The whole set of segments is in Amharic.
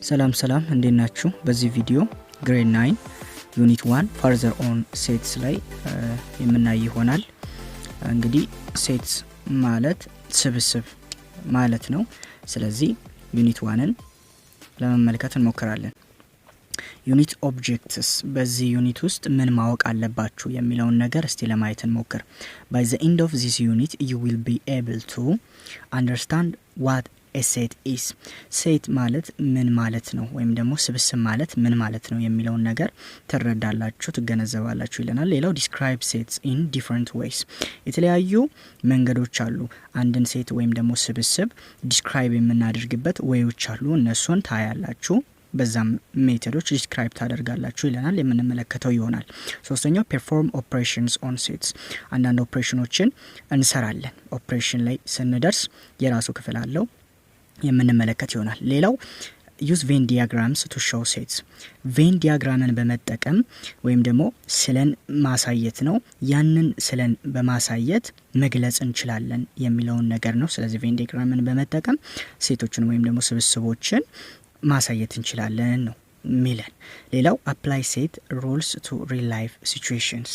ሰላም እንዴት ናችሁ? በዚህ ቪዲዮ ግሬድ 9 ዩኒት 1 further on sets ላይ የምናይ ይሆናል። እንግዲህ ሴትስ ማለት ስብስብ ማለት ነው። ስለዚህ ዩኒት 1ን ለመመልከት እንሞክራለን። ዩኒት ኦብጀክትስ በዚህ ዩኒት ውስጥ ምን ማወቅ አለባችሁ የሚለውን ነገር እስቲ ለማየት እንሞክር። by the end of this unit you will be able to understand what a set is. ሴት ማለት ምን ማለት ነው ወይም ደግሞ ስብስብ ማለት ምን ማለት ነው የሚለውን ነገር ትረዳላችሁ ትገነዘባላችሁ ይለናል። ሌላው describe sets in different ways. የተለያዩ መንገዶች አሉ አንድን ሴት ወይም ደግሞ ስብስብ describe የምናደርግበት ወይዎች አሉ። እነሱን ታያላችሁ በዛም ሜተዶች ዲስክራይብ ታደርጋላችሁ ይለናል። የምንመለከተው ይሆናል። ሶስተኛው perform operations on sets. አንዳንድ ኦፕሬሽኖችን እንሰራለን። ኦፕሬሽን ላይ ስንደርስ የራሱ ክፍል አለው የምንመለከት ይሆናል። ሌላው use Venn diagrams to show sets. Venn diagramን በመጠቀም ወይም ደግሞ ስለን ማሳየት ነው። ያንን ስለን በማሳየት መግለጽ እንችላለን የሚለውን ነገር ነው። ስለዚህ Venn diagramን በመጠቀም ሴቶችን ወይም ደግሞ ስብስቦችን ማሳየት እንችላለን ነው ሚለን። ሌላው apply set rules to real life situations.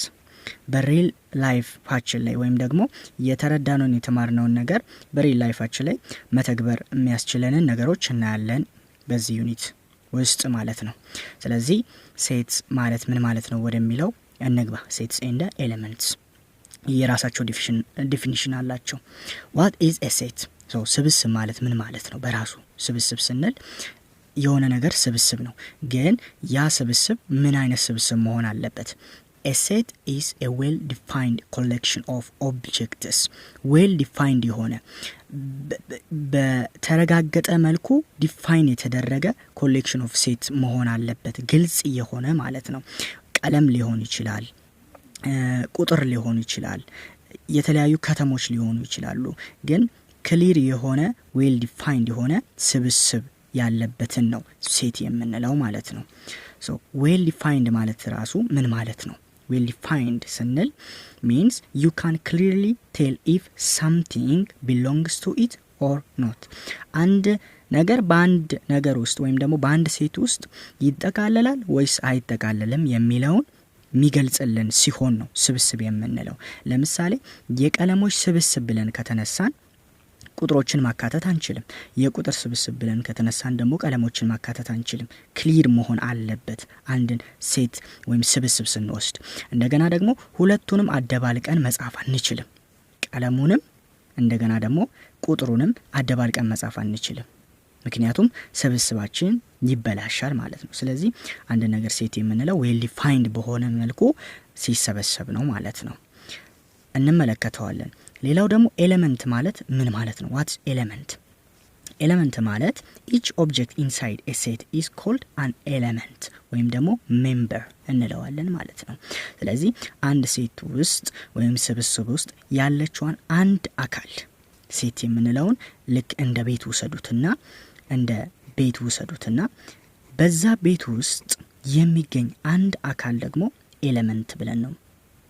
በሪል ላይፍ ፓችን ላይ ወይም ደግሞ የተረዳነውን የተማርነውን ነገር በሪል ላይፋችን ላይ መተግበር የሚያስችለንን ነገሮች እናያለን በዚህ ዩኒት ውስጥ ማለት ነው። ስለዚህ ሴትስ ማለት ምን ማለት ነው ወደሚለው እንግባ። ሴትስ ኤንድ ኤሌመንትስ የራሳቸው ዲፊኒሽን አላቸው። what is a set? ስብስብ ማለት ምን ማለት ነው? በራሱ ስብስብ ስንል የሆነ ነገር ስብስብ ነው። ግን ያ ስብስብ ምን አይነት ስብስብ መሆን አለበት? A set is a well-defined collection of objects. well-defined የሆነ በተረጋገጠ መልኩ ዲፋይን የተደረገ collection of sets መሆን አለበት። ግልጽ የሆነ ማለት ነው። ቀለም ሊሆን ይችላል፣ ቁጥር ሊሆን ይችላል፣ የተለያዩ ከተሞች ሊሆኑ ይችላሉ። ግን ክሊር የሆነ well-defined የሆነ ስብስብ ያለበትን ነው ሴት የምንለው ማለት ነው። so well-defined ማለት ራሱ ምን ማለት ነው? well-defined ስንል means you can clearly tell if something belongs to it or not. አንድ ነገር በአንድ ነገር ውስጥ ወይም ደግሞ በአንድ ሴት ውስጥ ይጠቃለላል ወይስ አይጠቃለልም የሚለውን የሚገልጽልን ሲሆን ነው ስብስብ የምንለው። ለምሳሌ የቀለሞች ስብስብ ብለን ከተነሳን ቁጥሮችን ማካተት አንችልም። የቁጥር ስብስብ ብለን ከተነሳን ደግሞ ቀለሞችን ማካተት አንችልም። ክሊር መሆን አለበት አንድን ሴት ወይም ስብስብ ስንወስድ። እንደገና ደግሞ ሁለቱንም አደባልቀን መጻፍ አንችልም። ቀለሙንም እንደገና ደግሞ ቁጥሩንም አደባልቀን መጻፍ አንችልም። ምክንያቱም ስብስባችን ይበላሻል ማለት ነው። ስለዚህ አንድ ነገር ሴት የምንለው well defined በሆነ መልኩ ሲሰበሰብ ነው ማለት ነው። እንመለከተዋለን። ሌላው ደግሞ ኤሌመንት ማለት ምን ማለት ነው? what's element? ኤሌመንት ማለት each object inside a set is called an element ወይም ደግሞ member እንለዋለን ማለት ነው። ስለዚህ አንድ ሴት ውስጥ ወይም ስብስብ ውስጥ ያለችዋን አንድ አካል ሴት የምንለውን ልክ እንደ ቤት ውሰዱትና በዛ ቤት ውስጥ የሚገኝ አንድ አካል ደግሞ ኤሌመንት ብለን ነው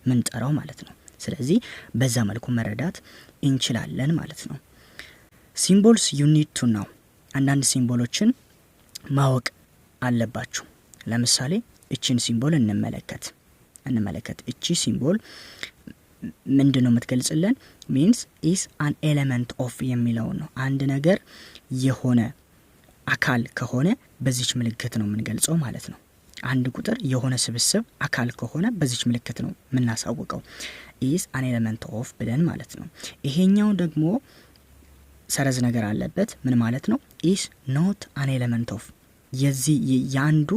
ምንጠራው ማለት ነው። ስለዚህ በዛ መልኩ መረዳት እንችላለን ማለት ነው። ሲምቦልስ you need to know. አንዳንድ ሲምቦሎችን ማወቅ አለባችሁ። ለምሳሌ እቺን ሲምቦል እንመለከት። እቺ ሲምቦል ምንድነው የምትገልጽልን? means is an element of የሚለው ነው። አንድ ነገር የሆነ አካል ከሆነ በዚች ምልክት ነው የምንገልጸው ማለት ነው። አንድ ቁጥር የሆነ ስብስብ አካል ከሆነ በዚች ምልክት ነው የምናሳውቀው is an element of ብለን ማለት ነው። ይሄኛው ደግሞ ሰረዝ ነገር አለበት። ምን ማለት ነው? is not an element of የዚህ ያንዱ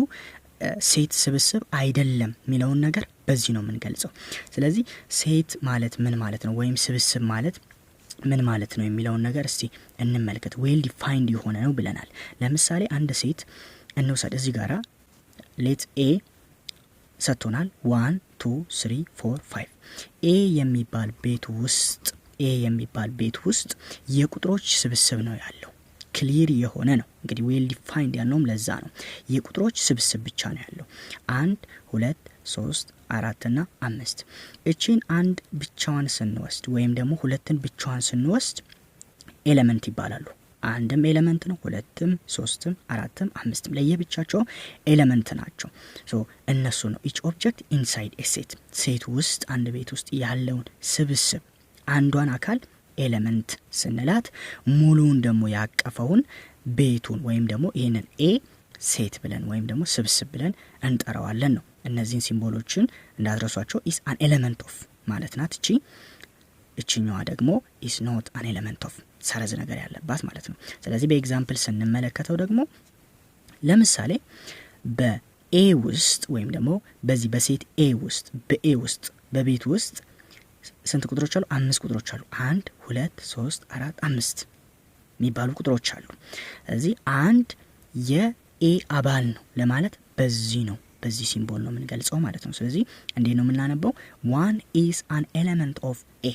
ሴት ስብስብ አይደለም የሚለውን ነገር በዚህ ነው የምንገልጸው። ስለዚህ ሴት ማለት ምን ማለት ነው ወይም ስብስብ ማለት ምን ማለት ነው የሚለውን ነገር እስቲ እንመልከት። well defined የሆነ ነው ብለናል። ለምሳሌ አንድ ሴት እንውሰድ። እዚህ ጋራ ሌት ኤ ሰጥቶናል 1 2 3 4 5 ኤ የሚባል ቤት ውስጥ የቁጥሮች ስብስብ ነው ያለው። ክሊር የሆነ ነው። እንግዲህ well defined ያለውም ለዛ ነው። የቁጥሮች ስብስብ ብቻ ነው ያለው 1 2 3 4 እና 5። እቺን አንድ ብቻዋን ስንወስድ ወይም ደግሞ ሁለትን ብቻዋን ስንወስድ ኤሌመንት ይባላሉ። አንድም ኤሌመንት ነው፣ ሁለትም፣ ሶስትም፣ አራትም፣ አምስትም ለየብቻቸው ኤሌመንት ናቸው። ሶ እነሱ ነው ኢች ኦብጀክት ኢንሳይድ ኤ ሴት ሴት ውስጥ አንድ ቤት ውስጥ ያለውን ስብስብ አንዷን አካል ኤሌመንት ስንላት ሙሉውን ደግሞ ያቀፈውን ቤቱን ወይም ደግሞ ይህንን ኤ ሴት ብለን ወይም ደግሞ ስብስብ ብለን እንጠራዋለን ነው። እነዚህን ሲምቦሎችን እንዳትረሷቸው። ኢስ አን ኤሌመንት ኦፍ ማለት ናት እችኛዋ ደግሞ ኢስ ኖት አን ኤሌመንት ኦፍ ሰረዝ ነገር ያለባት ማለት ነው። ስለዚህ በኤግዛምፕል ስንመለከተው ደግሞ ለምሳሌ በኤ ውስጥ ወይም ደግሞ በዚህ በሴት ኤ ውስጥ በቤት ውስጥ ስንት ቁጥሮች አሉ? 5 ቁጥሮች አሉ። 1 2 3 4 5 የሚባሉ ቁጥሮች አሉ። ስለዚህ አንድ የኤ አባል ነው ለማለት በዚህ ሲምቦል ነው የምንገልጸው ማለት ነው። ስለዚህ እንዴት ነው የምናነበው? 1 is an element of A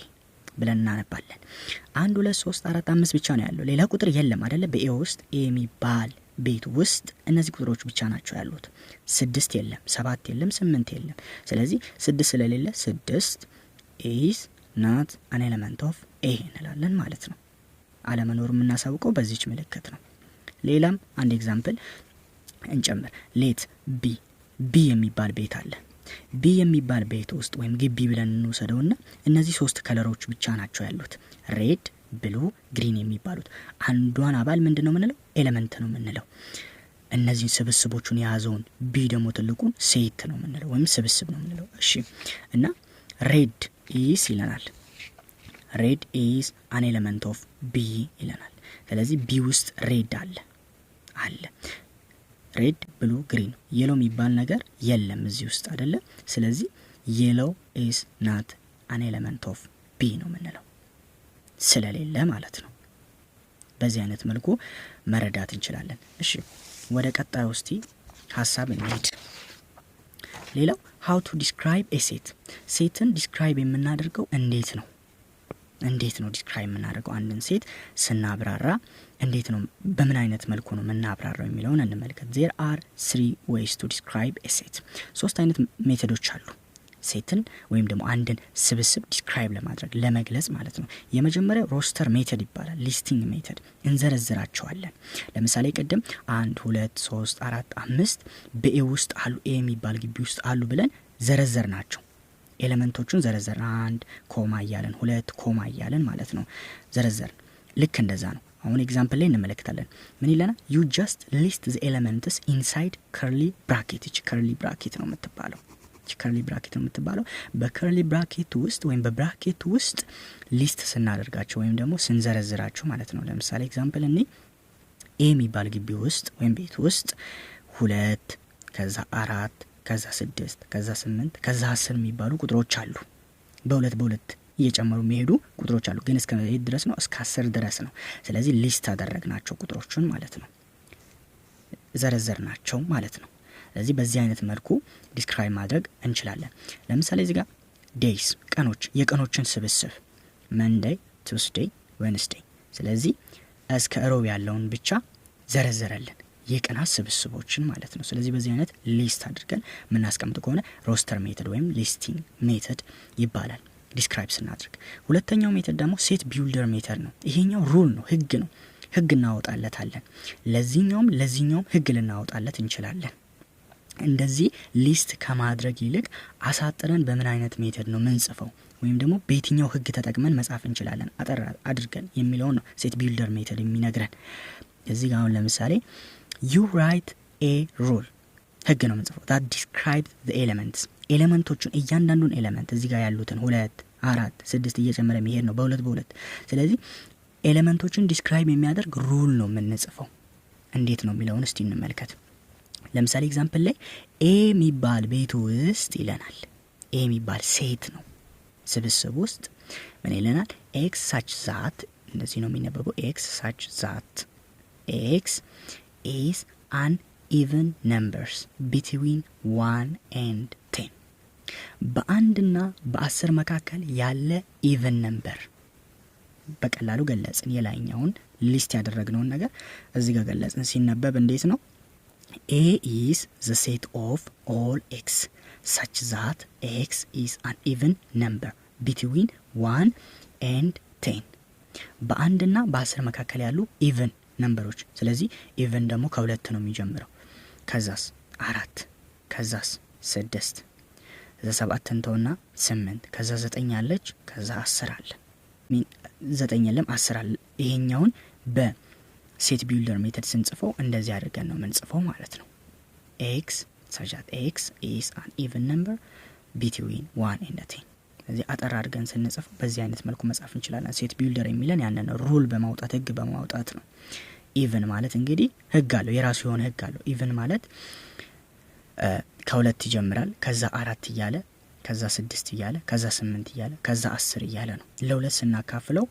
ብለን እናነባለን። 1 2 3 4 5 ብቻ ነው ያለው፣ ሌላ ቁጥር የለም አይደለ? በኤ ውስጥ ኤ የሚባል ቤት ውስጥ እነዚህ ቁጥሮች ብቻ ናቸው ያሉት። 6 የለም፣ 7 የለም፣ 8 የለም። ስለዚህ 6 ስለሌለ 6 is not an element of A እንላለን ማለት ነው። አለመኖሩ የምናሳውቀው በዚች ምልክት ነው። ሌላም አንድ ኤግዛምፕል እንጨምር። ሌት ቢ የሚባል ቤት አለ። ቢ የሚባል ቤት ውስጥ ወይም ግቢ ብለን እንወስደውና እነዚህ 3 ከለሮች ብቻ ናቸው ያሉት፣ ሬድ፣ ብሉ፣ ግሪን የሚባሉት። አንዷን አባል ምንድነው የምንለው? ኤሌመንት ነው የምንለው። እነዚህ ስብስቦቹን የያዘውን ቢ ደግሞ ትልቁን ሴት ነው የምንለው ወይም ስብስብ ነው የምንለው። እሺ እና ሬድ ኢስ ይለናል። ሬድ ኢስ አን ኤሌመንት ኦፍ ቢ ይለናል። ስለዚህ ቢ ውስጥ ሬድ አለ። ሬድ ብሉ ግሪን የሎ የሚባል ነገር የለም እዚህ ውስጥ አይደለ? ስለዚህ የሎ ኢስ ናት አን ኤሌመንት ኦፍ ቢ ነው የምንለው ስለሌለ ማለት ነው። በዚህ አይነት መልኩ መረዳት እንችላለን። እሺ ወደ ቀጣዩ እስቲ ሀሳብ እንሂድ። ሌላው how to describe a set ሴትን ዲስክራይብ የምናደርገው እንዴት ነው ዲስክራይብ የምናደርገው አንድን ሴት ስናብራራ እንዴት ነው በምን አይነት መልኩ ነው የምናብራራው የሚለውን እንመልከት። there are 3 ways to describe a set 3 አይነት ሜቶዶች አሉ ሴትን ወይም ደግሞ አንድን ስብስብ ዲስክራይብ ለማድረግ ለመግለጽ ማለት ነው። የመጀመሪያው ሮስተር ሜተድ ይባላል። ሊስቲንግ ሜተድ እንዘረዝራቸዋለን። ለምሳሌ ቀደም 1 2 3 4 5 በኤ ውስጥ አሉ፣ ኤ የሚባል ግቢ ውስጥ አሉ ብለን ዘረዘር ናቸው። ኤሌመንቶቹን ዘረዘር 1 ኮማ እያለን 2 ኮማ እያለን ማለት ነው ዘረዘርን። ልክ እንደዛ ነው። አሁን ኤግዛምፕል ላይ እንመለከታለን። ምን ይለናል? you just list the elements inside curly bracket። እቺ curly bracket ነው የምትባለው። በከርሊ ብራኬት ውስጥ ወይም በብራኬት ውስጥ ሊስት ስናደርጋቸው ወይም ደግሞ ስንዘረዝራቸው ማለት ነው። ለምሳሌ ኤግዛምፕል እኔ ኤ የሚባል ግቢ ውስጥ ወይም ቤት ውስጥ 2 ከዛ 4 ከዛ 6 ከዛ 8 ከዛ 10 የሚባሉ ቁጥሮች አሉ። በሁለት እየጨመሩ የሚሄዱ ቁጥሮች አሉ። ግን እስከ ሄድ ድረስ ነው፣ እስከ 10 ድረስ ነው። ስለዚህ ሊስት አደረግናቸው ቁጥሮችን ማለት ነው፣ ዘረዘርናቸው ማለት ነው። ስለዚህ በዚህ አይነት መልኩ ዲስክራይብ ማድረግ እንችላለን። ለምሳሌ እዚህ ጋር ዴይስ ቀኖች፣ የቀኖችን ስብስብ መንዴይ፣ ቱስዴይ፣ ዌንስዴይ። ስለዚህ እስከ ሮብ ያለውን ብቻ ዘረዘረልን የቀናት ስብስቦችን ማለት ነው። ስለዚህ በዚህ አይነት ሊስት አድርገን የምናስቀምጥ ከሆነ ሮስተር ሜተድ ወይም ሊስቲንግ ሜተድ ይባላል ዲስክራይብ ስናድርግ። ሁለተኛው ሜተድ ደግሞ ሴት ቢልደር ሜተድ ነው። ይሄኛው ሩል ነው፣ ህግ ነው። ህግ እናወጣለታለን። ለዚህኛውም ህግ ልናወጣለት እንችላለን። እንደዚህ ሊስት ከማድረግ ይልቅ አሳጥረን በምን አይነት ሜተድ ነው ምንጽፈው ወይም ደግሞ በየትኛው ህግ ተጠቅመን መጻፍ እንችላለን አጠር አድርገን የሚለው ነው ሴት ቢልደር ሜተድ የሚነግረን። እዚህ ጋር አሁን ለምሳሌ you write a rule ህግ ነው ምንጽፈው that describes the elements ኤሌመንቶቹን እያንዳንዱን ኤሌመንት እዚህ ጋር ያሉትን 2 4 6 እየጨመረ የሚሄድ ነው በሁለት። ስለዚህ ኤሌመንቶችን ዲስክራይብ የሚያደርግ ሩል ነው የምንጽፈው። እንዴት ነው የሚለውን እስቲ እንመልከት። ለምሳሌ ኤግዛምፕል ላይ ኤ የሚባል ቤት ውስጥ ይለናል። ኤ የሚባል ሴት ነው ስብስብ ውስጥ ምን ይለናል? ኤክስ ሳች ዛት፣ እንደዚህ ነው የሚነበበው። ኤክስ ሳች ዛት ኤክስ ኢዝ አን ኢቨን ነምበርስ ቢትዊን 1 and 10 በአንድና በ10 መካከል ያለ ኢቨን ነምበር። በቀላሉ ገለጽን። የላይኛውን ሊስት ያደረግነውን ነገር እዚህ ጋር ገለጽን። ሲነበብ እንዴት ነው? A is the set of all x such that x is an even number between 1 and 10 በአንድና በ10 መካከል ያሉ ኢቭን ነምበሮች። ስለዚህ ኢቭን ደግሞ ከ2 ነው የሚጀምረው። ከዛስ 4 ከዛስ 6 ከዛ 7 እንተውና 8 ከዛ 9 አለች ከዛ 10 አለ 9 የለም 10 አለ። ይሄኛውን በሴት ቢልደር ሜተድ ስንጽፈው እንደዚህ አድርገን ነው የምንጽፈው ማለት ነው። x such that x is an even number between 1 and 10። ስለዚህ አጠር አድርገን ስንጽፈው በዚህ አይነት መልኩ መጻፍ እንችላለን። ሴት ቢልደር የሚለን ያንን ሩል በማውጣት ህግ በማውጣት ነው። ኢቭን ማለት እንግዲህ ህግ አለው፣ የራሱ የሆነ ህግ አለው። ኢቭን ማለት ከ2 ይጀምራል ከዛ 4 እያለ ከዛ 6 እያለ ከዛ 8 እያለ ከዛ 10 እያለ ነው። ለ2 ስናካፍለው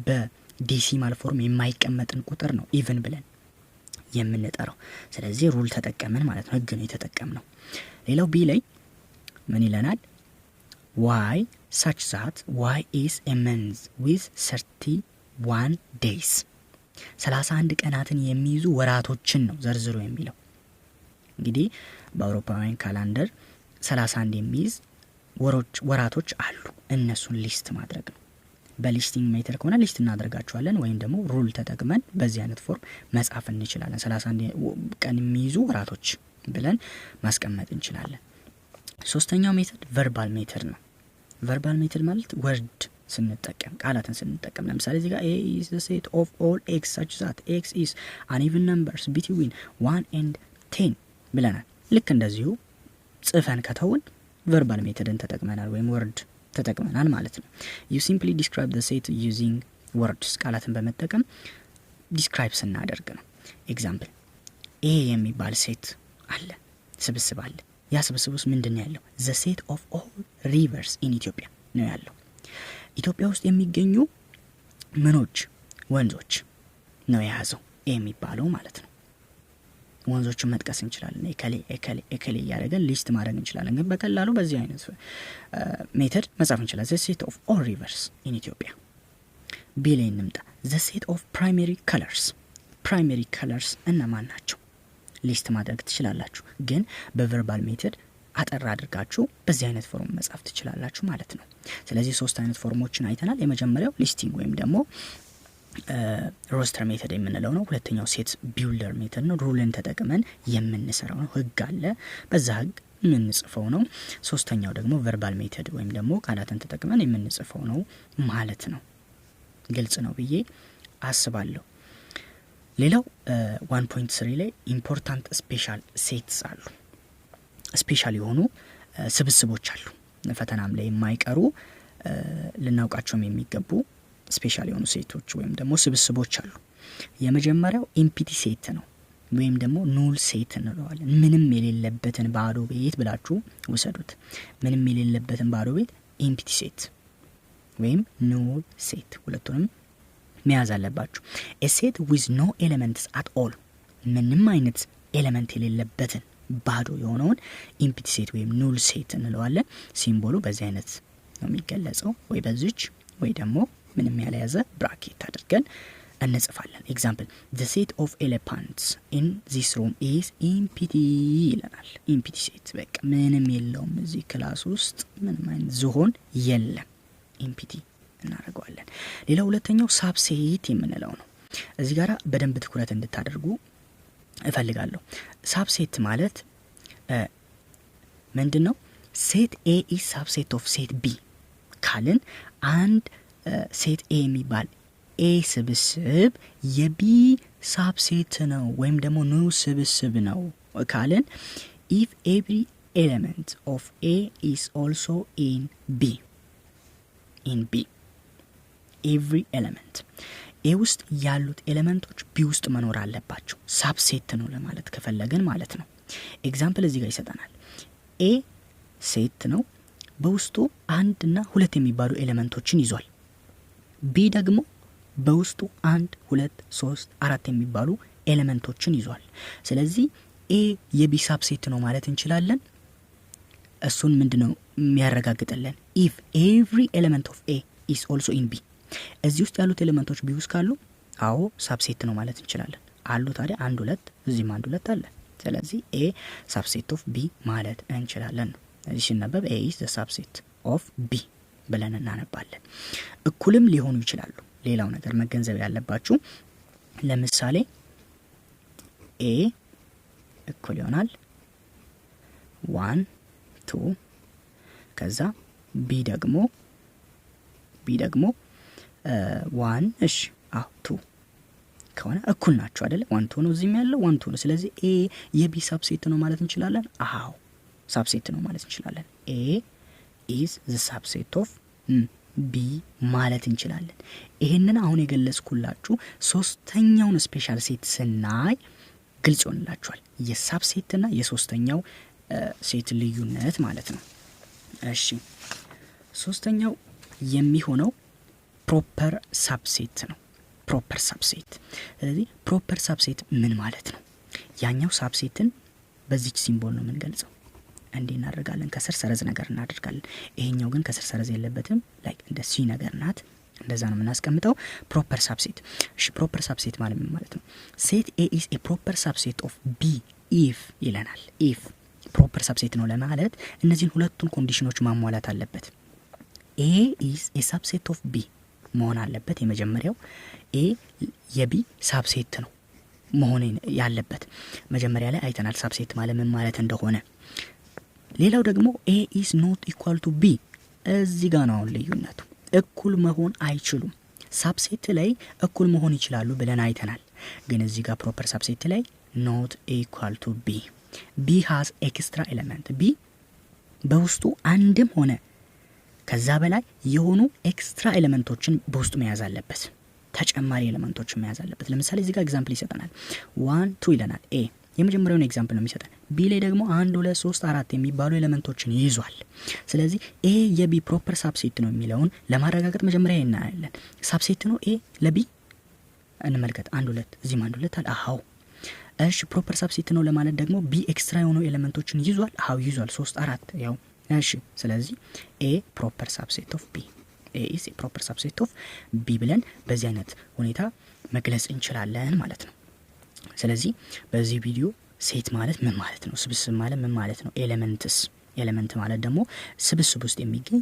በዴሲማል ፎርም የማይቀመጥን ቁጥር ነው ኢቭን ብለን የምንጠራው። ስለዚህ ሩል ተጠቀመን ማለት ነው፣ ህግ ነው የተጠቀምነው። ሌላው ቢ ላይ ምን ይለናል? y such that y is a month with 31 days 31 ቀናትን የሚይዙ ወራቶችን ነው ዘርዝሮ የሚለው። እንግዲህ በአውሮፓውያን ካላንደር 31 የሚይዝ ወራቶች አሉ። እነሱን ሊስት ማድረግ ነው። በሊስቲንግ ሜተድ ከሆነ ሊስት እናደርጋቸዋለን ወይም ደግሞ ሩል ተጠቅመን በዚህ አይነት ፎርም መጻፍ እንችላለን። 31 ቀን የሚይዙ ወራቶች ብለን ማስቀመጥ እንችላለን። ሶስተኛው ሜተድ ቨርባል ሜተድ ነው። ቨርባል ሜተድ ማለት ወርድ ስንጠቀም ቃላትን ስንጠቀም፣ ለምሳሌ እዚህ ጋር a is the set of all x such that x is an even numbers between 1 and 10 ብለናል። ልክ እንደዚሁ ጽፈን ከተውን ቨርባል ሜተድን ተጠቅመናል ወይም ወርድ ተጠቅመናል ማለት ነው። you simply describe the set using words ቃላትን በመጠቀም ዲስክራይብ ስናደርግ ነው። ኤግዛምፕል a የሚባል ሴት አለ፣ ስብስብ አለ። ያ ስብስብ ውስጥ ምንድነው ያለው? the set of all rivers in Ethiopia ነው ያለው። ኢትዮጵያ ውስጥ የሚገኙ ምኖች ወንዞች ነው የያዘው a የሚባለው ማለት ነው። ወንዞችን መጥቀስ እንችላለን። ኤከሌ እያደረገን ሊስት ማድረግ እንችላለን። ግን በቀላሉ በዚህ አይነት ሜተድ መጻፍ እንችላለን። the set of all rivers in Ethiopia። ቢ ላይ እንምጣ። the set of primary colors እነማን ናቸው? ሊስት ማድረግ ትችላላችሁ። ግን በቨርባል ሜተድ አጠር አድርጋችሁ በዚህ አይነት ፎርም መጻፍ ትችላላችሁ ማለት ነው። ስለዚህ 3 አይነት ፎርሞችን አይተናል። የመጀመሪያው ሊስቲንግ ወይም ደግሞ ሮስተር ሜተድ የምንለው ነው። ሁለተኛው ሴት ቢልደር ሜተድ ነው። ሩልን ተጠቅመን የምንሰራው ነው። ህግ አለ፣ በዛ ህግ የምንጽፈው ነው። ሶስተኛው ደግሞ ቨርባል ሜተድ ወይም ደግሞ ቃላትን ተጠቅመን የምንጽፈው ነው ማለት ነው። ግልጽ ነው ብዬ አስባለሁ። ሌላው 1.3 ላይ ኢምፖርታንት ስፔሻል ሴትስ አሉ። ስፔሻል የሆኑ ስብስቦች አሉ። ፈተናም ላይ የማይቀሩ ልናውቃቸውም የሚገቡ ስፔሻል የሆኑ ሴቶች ወይም ደግሞ ስብስቦች አሉ። የመጀመሪያው ኢምፒቲ ሴት ነው ወይም ደግሞ ኑል ሴት እንለዋለን። ምንም የሌለበትን ባዶ ቤት ብላችሁ ውሰዱት። ምንም የሌለበትን ባዶ ቤት ኢምፒቲ ሴት ወይም ኑል ሴት፣ ሁለቱንም መያዝ አለባችሁ። a set with no elements at all ምንም አይነት ኤሌመንት የሌለበትን ባዶ የሆነውን ኢምፒቲ ሴት ወይም ኑል ሴት እንለዋለን። ሲምቦሉ በዚህ አይነት ነው የሚገለጸው፣ ወይ በዚች ወይ ደግሞ ምንም ያልያዘ ብራኬት አድርገን እንጽፋለን። ኤግዛምፕል the set of elephants in this room is empty ይለናል። ኢምፒቲ ሴት በቃ ምንም የለውም፣ እዚህ ክላስ ውስጥ ምንም አይነት ዝሆን የለም፣ ኢምፒቲ እናደርገዋለን። ሌላ ሁለተኛው ሳብሴት የምንለው ነው። እዚህ ጋር በደንብ ትኩረት እንድታደርጉ እፈልጋለሁ። ሳብሴት ማለት ምንድነው? ሴት ኤ ኢዝ ሳብሴት ኦፍ ሴት ቢ ካልን አንድ ሴት ኤ የሚባል ኤ ስብስብ የቢ ሳብሴት ነው ወይም ደግሞ ኑ ስብስብ ነው ካልን if every element of A is also in B every element ኤ ውስጥ ያሉት ኤሌመንቶች ቢ ውስጥ መኖር አለባቸው። ሳብሴት ነው ለማለት ከፈለግን ማለት ነው። ኤግዛምፕል እዚህ ጋር ይሰጠናል። ኤ ሴት ነው፣ በውስጡ 1 እና 2 የሚባሉ ኤሌመንቶችን ይዟል። ቢ ደግሞ በውስጡ 1 2 3 4 የሚባሉ ኤሌመንቶችን ይዟል። ስለዚህ ኤ የቢ ሳብሴት ነው ማለት እንችላለን። እሱን ምንድነው የሚያረጋግጥልን? if every element of A is also in B እዚህ ውስጥ ያሉት ኤሌመንቶች ቢ ውስጥ ካሉ አዎ ሳብሴት ነው ማለት እንችላለን። አሉ ታዲያ 1 2 እዚህም 1 2 አለ። ስለዚህ ኤ ሳብሴት ኦፍ ቢ ማለት እንችላለን። እዚህ ሲነበብ ኤ is the subset of B ብለን እናነባለን። እኩልም ሊሆኑ ይችላሉ። ሌላው ነገር መገንዘብ ያለባችሁ ለምሳሌ ኤ እኩል ይሆናል 1 2 ከዛ ቢ ደግሞ 1 እሺ 2 ከሆነ እኩል ናቸው አይደለ? 1 2 ነው እዚህም ያለው 1 2 ነው። ስለዚህ ኤ የቢ ሳብሴት ነው ማለት እንችላለን። አዎ ሳብሴት ነው ማለት እንችላለን። ኤ ኢዝ ዘ ሳብሴት ኦፍ ቢ ማለት እንችላለን። ይሄንን አሁን የገለጽኩላችሁ ሶስተኛውን ስፔሻል ሴት ስናይ ግልጽ ይሆንላችኋል። የሳብሴትና የሶስተኛው ሴት ልዩነት ማለት ነው። እሺ ሶስተኛው የሚሆነው ፕሮፐር ሳብሴት ነው። ፕሮፐር ሳብሴት። ስለዚህ ፕሮፐር ሳብሴት ምን ማለት ነው? ያኛው ሳብሴትን በዚች ሲምቦል ነው የምንገልጸው። እንዴ እናደርጋለን? ከስር ሰረዝ ነገር እናደርጋለን። ይሄኛው ግን ከስር ሰረዝ የለበትም። ላይክ እንደ ሲ ነገር ናት። እንደዛ ነው የምናስቀምጠው። ፕሮፐር ሳብሴት። እሺ ፕሮፐር ሳብሴት ማለት ምን ማለት ነው? ሴት ኤ ኢዝ ኤ ፕሮፐር ሳብሴት ኦፍ ቢ ኢፍ ይለናል። ኢፍ ፕሮፐር ሳብሴት ነው ለማለት እነዚህን ሁለቱን ኮንዲሽኖች ማሟላት አለበት። ኤ ኢዝ ኤ ሳብሴት ኦፍ ቢ መሆን አለበት። የመጀመሪያው ኤ የቢ ሳብሴት ነው መሆን ያለበት። መጀመሪያ ላይ አይተናል ሳብሴት ማለት ምን ማለት እንደሆነ። ሌላው ደግሞ ኤ ኢዝ ኖት ኢኳል ቱ ቢ። እዚህ ጋር ነው አሁን ልዩነቱ። እኩል መሆን አይችሉም። ሳብሴት ላይ እኩል መሆን ይችላሉ ብለን አይተናል። ግን እዚህ ጋር ፕሮፐር ሳብሴት ላይ ኖት ኢኳል ቱ ቢ። ቢ ሃዝ ኤክስትራ ኤሌመንት። ቢ በውስጡ አንድም ሆነ ከዛ በላይ የሆኑ ኤክስትራ ኤሌመንቶችን በውስጡ መያዝ አለበት። ተጨማሪ ኤሌመንቶችን መያዝ አለበት። ለምሳሌ እዚህ ጋር ኤግዛምፕል ይሰጠናል። 1 2 ይለናል። ኤ የመጀመሪያውን ኤግዛምፕል ነው የሚሰጠን። ቢ ላይ ደግሞ 1 2 3 4 የሚባሉ ኤሌመንቶችን ይዟል። ስለዚህ ኤ የቢ ፕሮፐር ሳብሴት ነው የሚለውን ለማረጋገጥ መጀመሪያ እናያለን። ሳብሴት ነው ኤ ለቢ እንመልከት። 1 2 እዚህም 1 2 አለ። አዎ እሺ ፕሮፐር ሳብሴት ነው ለማለት ደግሞ ቢ ኤክስትራ የሆኑ ኤሌመንቶችን ይዟል። አዎ ይዟል 3 4 ያው እሺ። ስለዚህ ኤ ፕሮፐር ሳብሴት ኦፍ ቢ ኤ ኢዝ ኤ ፕሮፐር ሳብሴት ኦፍ ቢ ብለን በዚህ አይነት ሁኔታ መግለጽ እንችላለን ማለት ነው። ስለዚህ በዚህ ቪዲዮ ሴት ማለት ምን ማለት ነው፣ ስብስብ ማለት ምን ማለት ነው፣ ኤሌመንት ማለት ደግሞ ስብስብ ውስጥ የሚገኝ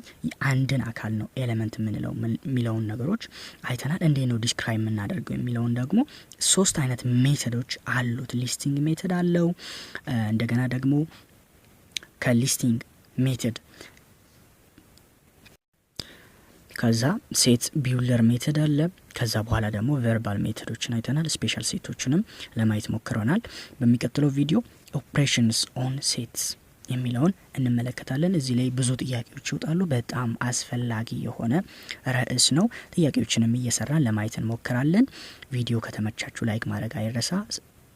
አንድን አካል ነው ኤሌመንት የምንለው የሚለውን ነገሮች አይተናል። እንዴት ነው ዲስክራይብ የምናደርገው የሚለውን ደግሞ 3 አይነት ሜተዶች አሉት። ሊስቲንግ ሜተድ አለው። እንደገና ደግሞ ከሊስቲንግ ሜተድ ከዛ ሴት ቢውለር ሜተድ አለ። ከዛ በኋላ ደግሞ ቨርባል ሜተዶችን አይተናል። ስፔሻል ሴቶችንም ለማየት ሞክረናል። በሚቀጥለው ቪዲዮ ኦፕሬሽንስ ኦን ሴትስ የሚለውን እንመለከታለን። እዚህ ላይ ብዙ ጥያቄዎች ይወጣሉ። በጣም አስፈላጊ የሆነ ርዕስ ነው። ጥያቄዎችንም እየሰራን ለማየት እንሞክራለን። ቪዲዮ ከተመቻችሁ ላይክ ማድረግ አይረሳ።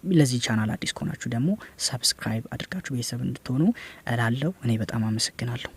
ለዚህ ቻናል አዲስ ከሆናችሁ ደግሞ ሰብስክራይብ አድርጋችሁ ቤተሰብ እንድትሆኑ እላለሁ። እኔ በጣም አመሰግናለሁ።